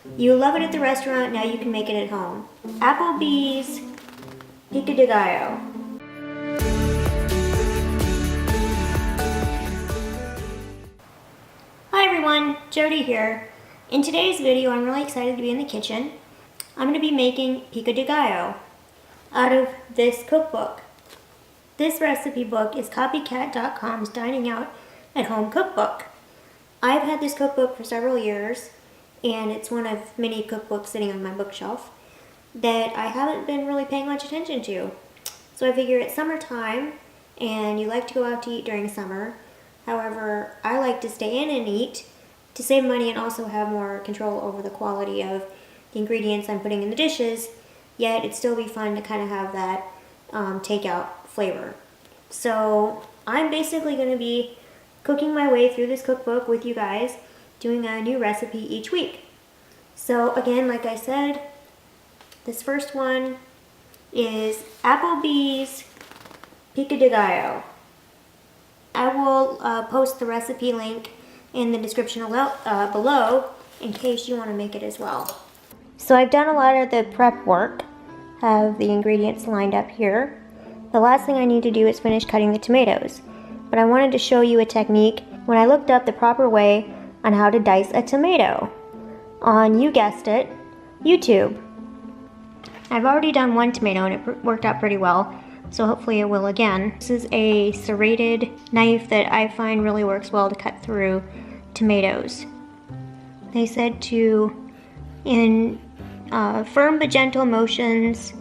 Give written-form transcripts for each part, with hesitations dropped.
You love it at the restaurant, now you can make it at home. Applebee's Pico De Gallo. Hi everyone, Jody here. In today's video, I'm really excited to be in the kitchen. I'm going to be making Pico De Gallo out of this cookbook. This recipe book is CopyCat.com's Dining Out at Home cookbook. I've had this cookbook for several years, and it's one of many cookbooks sitting on my bookshelf that I haven't been really paying much attention to. So I figure it's summertime, and you like to go out to eat during summer. However, I like to stay in and eat to save money and also have more control over the quality of the ingredients I'm putting in the dishes, yet it'd still be fun to kind of have that takeout flavor. So I'm basically going to be cooking my way through this cookbook with you guys, doing a new recipe each week. So again, like I said, this first one is Applebee's Pico De Gallo. I will post the recipe link in the description below in case you want to make it as well. So I've done a lot of the prep work, have the ingredients lined up here. The last thing I need to do is finish cutting the tomatoes, but I wanted to show you a technique when I looked up the proper way on how to dice a tomato on, you guessed it, YouTube. I've already done one tomato and it worked out pretty well, so hopefully it will again. This is a serrated knife that I find really works well to cut through tomatoes. They said to, in firm but gentle motions,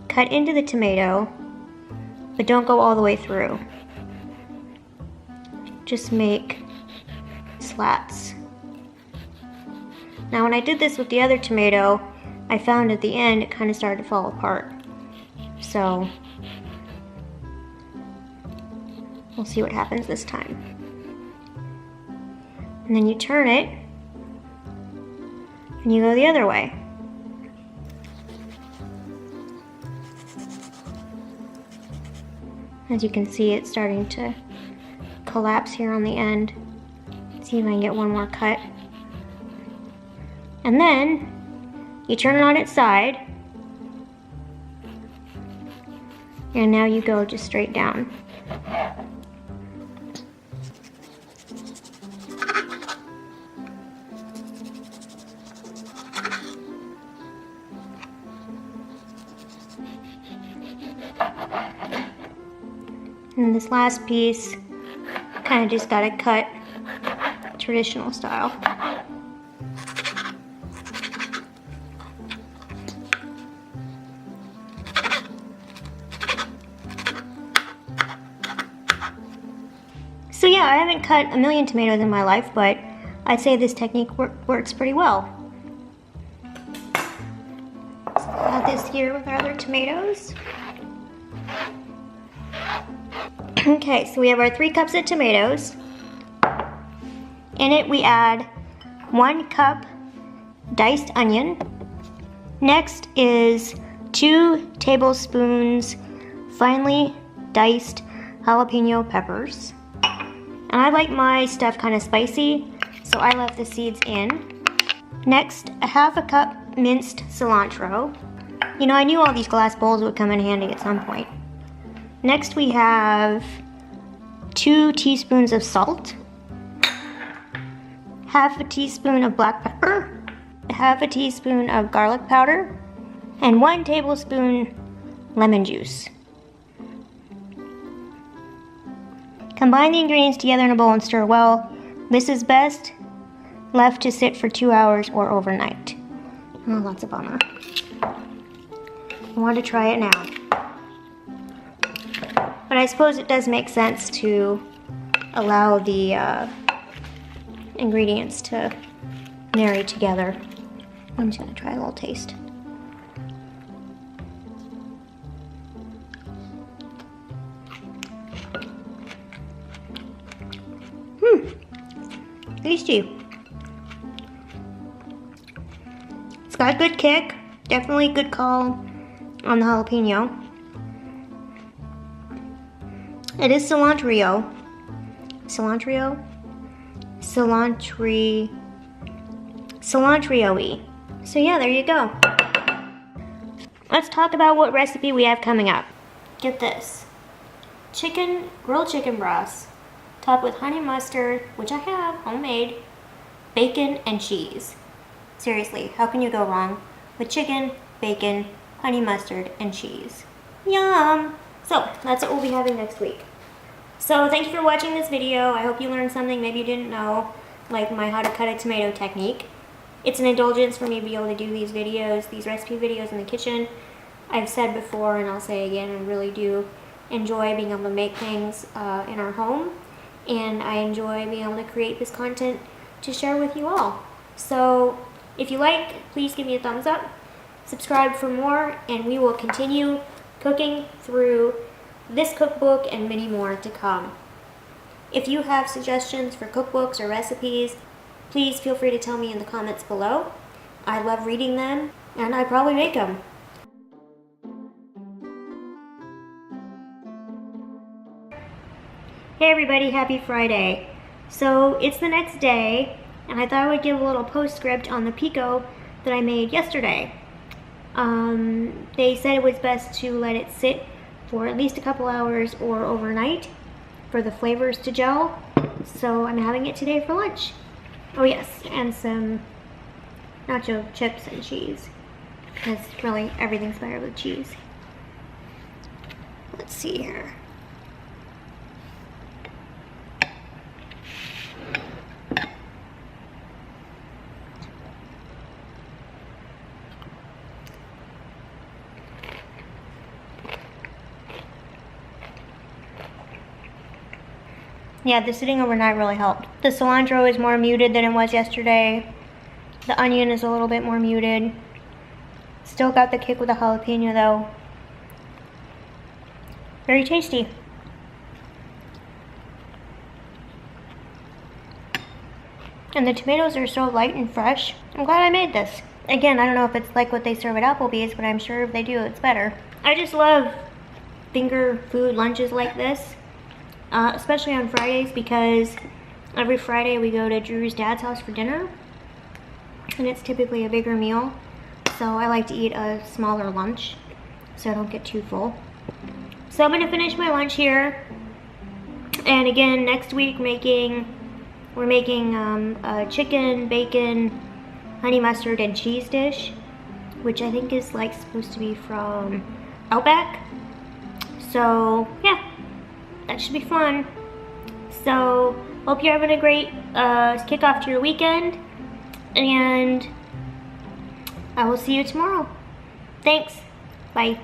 cut into the tomato, but don't go all the way through. Just make slats. Now when I did this with the other tomato, I found at the end it kind of started to fall apart. So we'll see what happens this time. And then you turn it and you go the other way. As you can see, it's starting to collapse here on the end. Let's see if I can get one more cut. And then you turn it on its side, and now you go just straight down. And this last piece, kind of just gotta cut traditional style. So yeah, I haven't cut a million tomatoes in my life, but I'd say this technique works pretty well. So I'll add this here with our other tomatoes. Okay, so we have our 3 cups of tomatoes. In it we add 1 cup diced onion. Next is 2 tablespoons finely diced jalapeno peppers. And I like my stuff kind of spicy, so I left the seeds in. Next, a half a cup minced cilantro. You know, I knew all these glass bowls would come in handy at some point. Next we have 2 teaspoons of salt, half a teaspoon of black pepper, half a teaspoon of garlic powder, and 1 tablespoon lemon juice. Combine the ingredients together in a bowl and stir well. This is best left to sit for 2 hours or overnight. Oh, that's a bummer. I want to try it now. But I suppose it does make sense to allow the ingredients to marry together. I'm just going to try a little taste. Tasty. It's got a good kick. Definitely a good call on the jalapeno. It is cilantro. Cilantro? cilantro-y. So yeah, there you go. Let's talk about what recipe we have coming up. Get this. Grilled chicken breasts, topped with honey mustard, which I have, homemade, bacon, and cheese. Seriously, how can you go wrong with chicken, bacon, honey mustard, and cheese? Yum! So, that's what we'll be having next week. So, thank you for watching this video. I hope you learned something maybe you didn't know, like my how to cut a tomato technique. It's an indulgence for me to be able to do these videos, these recipe videos in the kitchen. I've said before, and I'll say again, I really do enjoy being able to make things in our home, and I enjoy being able to create this content to share with you all. So if you like, please give me a thumbs up, subscribe for more, and we will continue cooking through this cookbook and many more to come. If you have suggestions for cookbooks or recipes, please feel free to tell me in the comments below. I love reading them, and I probably make them. Hey everybody, happy Friday. So it's the next day, and I thought I would give a little postscript on the pico that I made yesterday. They said it was best to let it sit for at least a couple hours or overnight for the flavors to gel. So I'm having it today for lunch. Oh yes, and some nacho chips and cheese, because really everything's better with cheese. Let's see here. Yeah, the sitting overnight really helped. The cilantro is more muted than it was yesterday. The onion is a little bit more muted. Still got the kick with the jalapeno though. Very tasty. And the tomatoes are so light and fresh. I'm glad I made this. Again, I don't know if it's like what they serve at Applebee's, but I'm sure if they do, it's better. I just love finger food lunches like this. Especially on Fridays, because every Friday we go to Drew's dad's house for dinner, and it's typically a bigger meal, so I like to eat a smaller lunch so I don't get too full. So I'm going to finish my lunch here, and again next week we're making a chicken, bacon, honey mustard, and cheese dish, which I think is like supposed to be from Outback. So yeah, that should be fun. So hope you're having a great kickoff to your weekend, and I will see you tomorrow. Thanks. Bye.